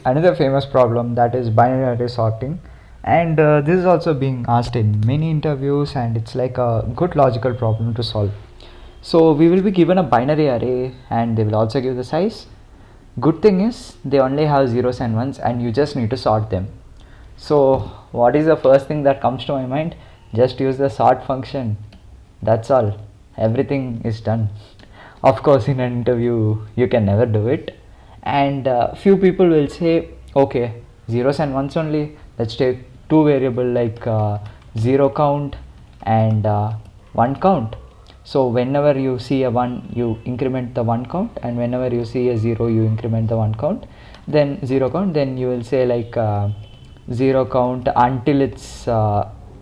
Another famous problem, that is binary array sorting, and this is also being asked in many interviews, and it's like a good logical problem to solve. So we will be given a binary array and they will also give the size. Good thing is they only have zeros and ones and you just need to sort them. So what is the first thing that comes to my mind? Just use the sort function. That's all. Everything is done. Of course, in an interview you can never do it, and few people will say, okay, zeros and ones only. Let's take two variable like zero count and one count. So whenever you see a 1, you increment the 1 count, and whenever you see a 0, you increment the 1 count, then 0 count, then you will say like 0 count until it's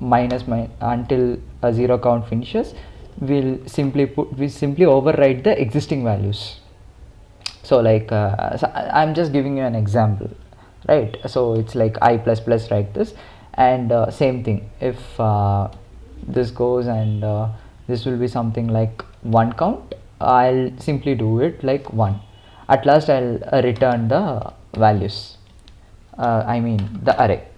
until a 0 count finishes. We simply override the existing values. So like so I'm just giving you an example, right? So it's like I plus plus like this, and same thing if this goes and this will be something like 1 count, I'll simply do it like 1. At last I'll return the values, I mean the array.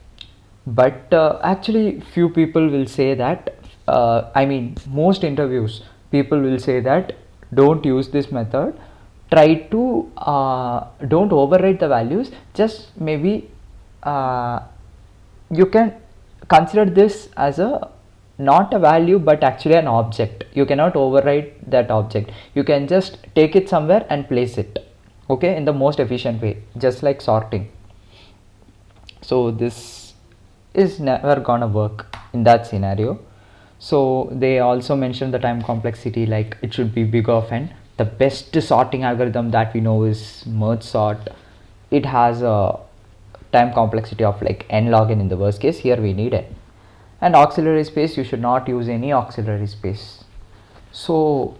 But actually few people will say that I mean most interviews people will say that don't use this method, try to don't overwrite the values, just maybe you can consider this as a not a value but actually an object. You cannot overwrite that object, you can just take it somewhere and place it, okay, in the most efficient way, just like sorting. So this is never gonna work in that scenario. So they also mentioned the time complexity, like it should be big of n. The best sorting algorithm that we know is merge sort. It has a time complexity of like n log n in the worst case. Here we need n. And auxiliary space, you should not use any auxiliary space. So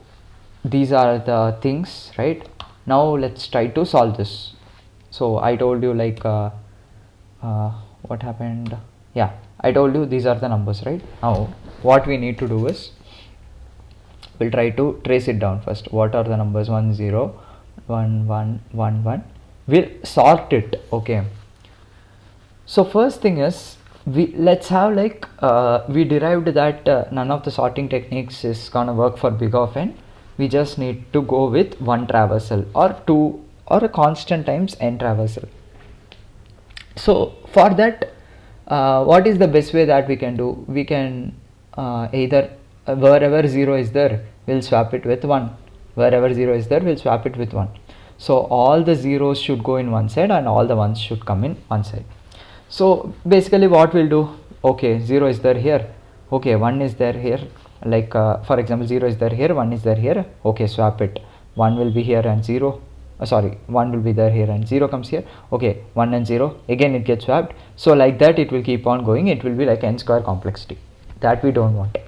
these are the things, right? Now let's try to solve this. So I told you like what happened, yeah, I told you these are the numbers, right? Now what we need to do is we'll try to trace it down first. What are the numbers? 1 0 1 1 1 1. We'll sort it, okay. So first thing is, let's have like we derived that none of the sorting techniques is gonna work for big of n. We just need to go with one traversal or two or a constant times n traversal. So for that, what is the best way that we can do? We can either wherever 0 is there, we'll swap it with 1. Wherever 0 is there, we'll swap it with 1. So all the zeros should go in one side and all the ones should come in one side. So basically what we'll do, okay, 0 is there here, okay, 1 is there here, like for example 0 is there here, 1 is there here, okay, swap it. 1 will be here and 0, sorry, 1 will be there here and 0 comes here, okay, 1 and 0, again it gets swapped. So like that it will keep on going, it will be like n square complexity, that we don't want.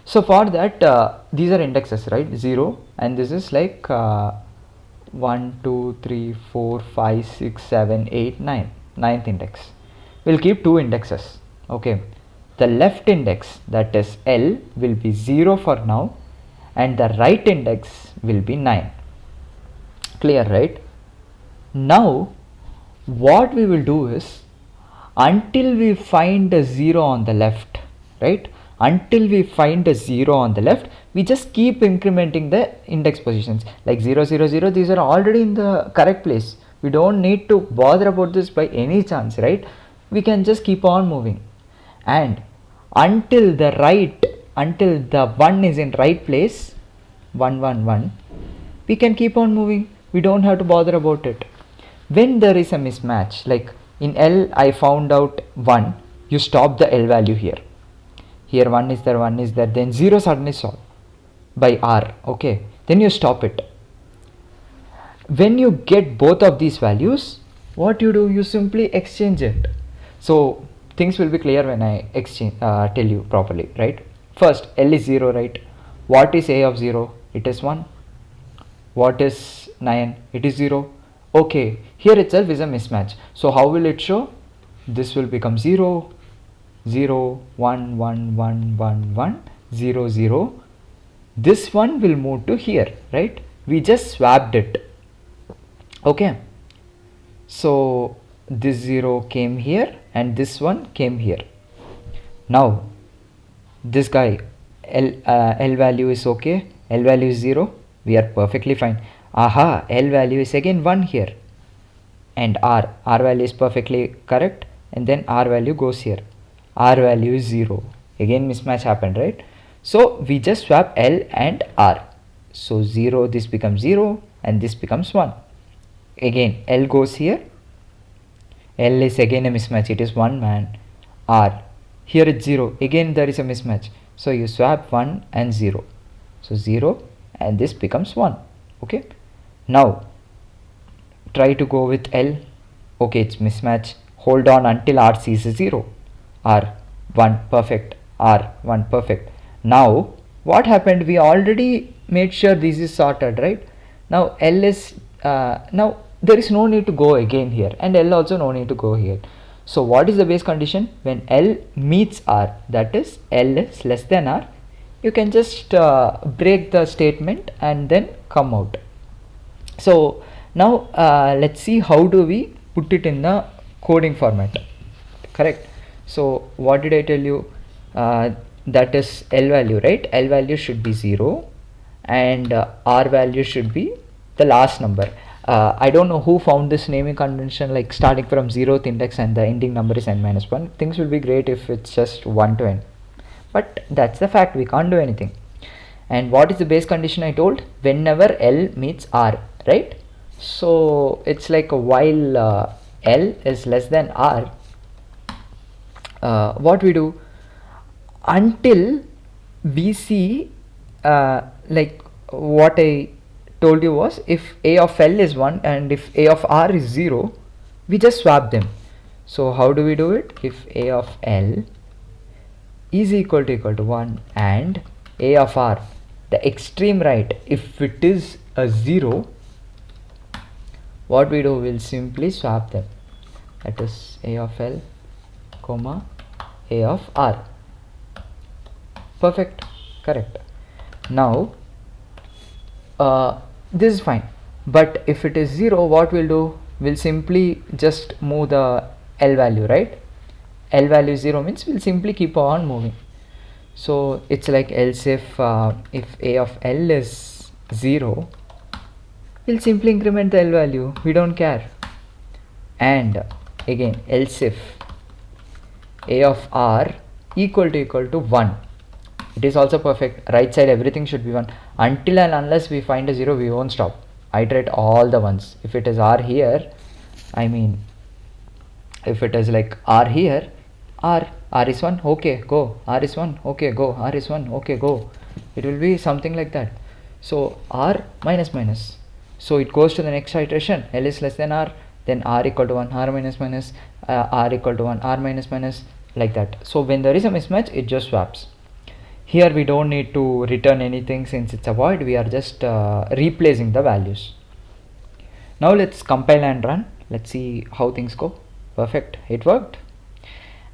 So for that these are indexes, right? 0, and this is like 1 2 3 4 5 6 7 8 9, ninth index. We'll keep two indexes, okay. The left index, that is L, will be 0 for now, and the right index will be 9. Clear, right? Now what we will do is, until we find a 0 on the left, right, until we find a 0 on the left, we just keep incrementing the index positions, like 0 0 0, these are already in the correct place. We don't need to bother about this by any chance, right? We can just keep on moving, and until the 1 is in right place, 1 1 1, we can keep on moving, we don't have to bother about it. When there is a mismatch, like in L I found out 1, you stop the L value here. Here 1 is there, 1 is there, then 0 suddenly solved by R, okay, then you stop it. When you get both of these values, what you do, you simply exchange it. So things will be clear when I tell you properly, right? First, L is 0, right? What is A of 0? It is 1. What is 9? It is 0. Okay, here itself is a mismatch. So how will it show? This will become 0 0 1 1 1 1 1 0 0. This one will move to here, right? We just swapped it, okay. So this 0 came here and this one came here. Now this guy L value is okay, L value is 0, we are perfectly fine. Aha, L value is again 1 here, and R value is perfectly correct, and then R value goes here, R value is 0, again mismatch happened, right? So we just swap L and R, so 0, this becomes 0 and this becomes 1. Again L goes here, L is again a mismatch, it is 1 man. R, here it's 0, again there is a mismatch, so you swap 1 and 0, so 0 and this becomes 1. Okay, now try to go with L. Okay, it's mismatch, hold on until R sees a 0, R 1 perfect, R 1 perfect. Now what happened, we already made sure this is sorted, right? Now L is now there is no need to go again here, and L also no need to go here. So what is the base condition? When L meets R, that is L is less than R, you can just break the statement and then come out. So now let's see how do we put it in the coding format, correct? So what did I tell you? That is L value, right? L value should be 0 and R value should be the last number. I don't know who found this naming convention, like starting from 0th index and the ending number is n minus 1. Things will be great if it's just 1 to n, but that's the fact, we can't do anything. And what is the base condition I told? Whenever L meets R, right? So it's like while L is less than R, what we do until we see like what I told you was, if A of L is 1 and if A of R is 0, we just swap them. So how do we do it? If A of L is equal to 1 and A of R, the extreme right, if it is a 0, what we do, we'll simply swap them. That is A of L comma A of R. Perfect, correct. Now this is fine, but if it is 0, what we'll do, we'll simply just move the L value, right? L value 0 means we'll simply keep on moving. So it's like else if A of L is 0, we'll simply increment the L value, we don't care. And again else if A of R equal to 1, it is also perfect. Right side everything should be 1. Until and unless we find a 0, we won't stop. Iterate all the ones. If it is R here, I mean if it is like R here, R is 1, okay go, R is 1, okay go, R is 1, okay go. It will be something like that. So R minus minus, so it goes to the next iteration, L is less than R, then R equal to 1, R minus minus, R equal to 1, R minus minus, like that. So when there is a mismatch, it just swaps. Here we don't need to return anything since it's a void, we are just replacing the values. Now let's compile and run, let's see how things go. Perfect, it worked.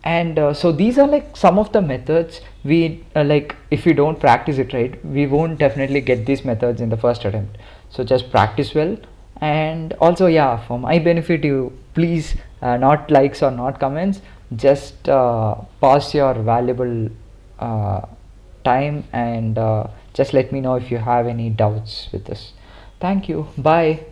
And so these are like some of the methods we like, if we don't practice it right, we won't definitely get these methods in the first attempt. So just practice well. And also, yeah, for my benefit, you please not likes or not comments, just pass your valuable time and just let me know if you have any doubts with this. Thank you, bye.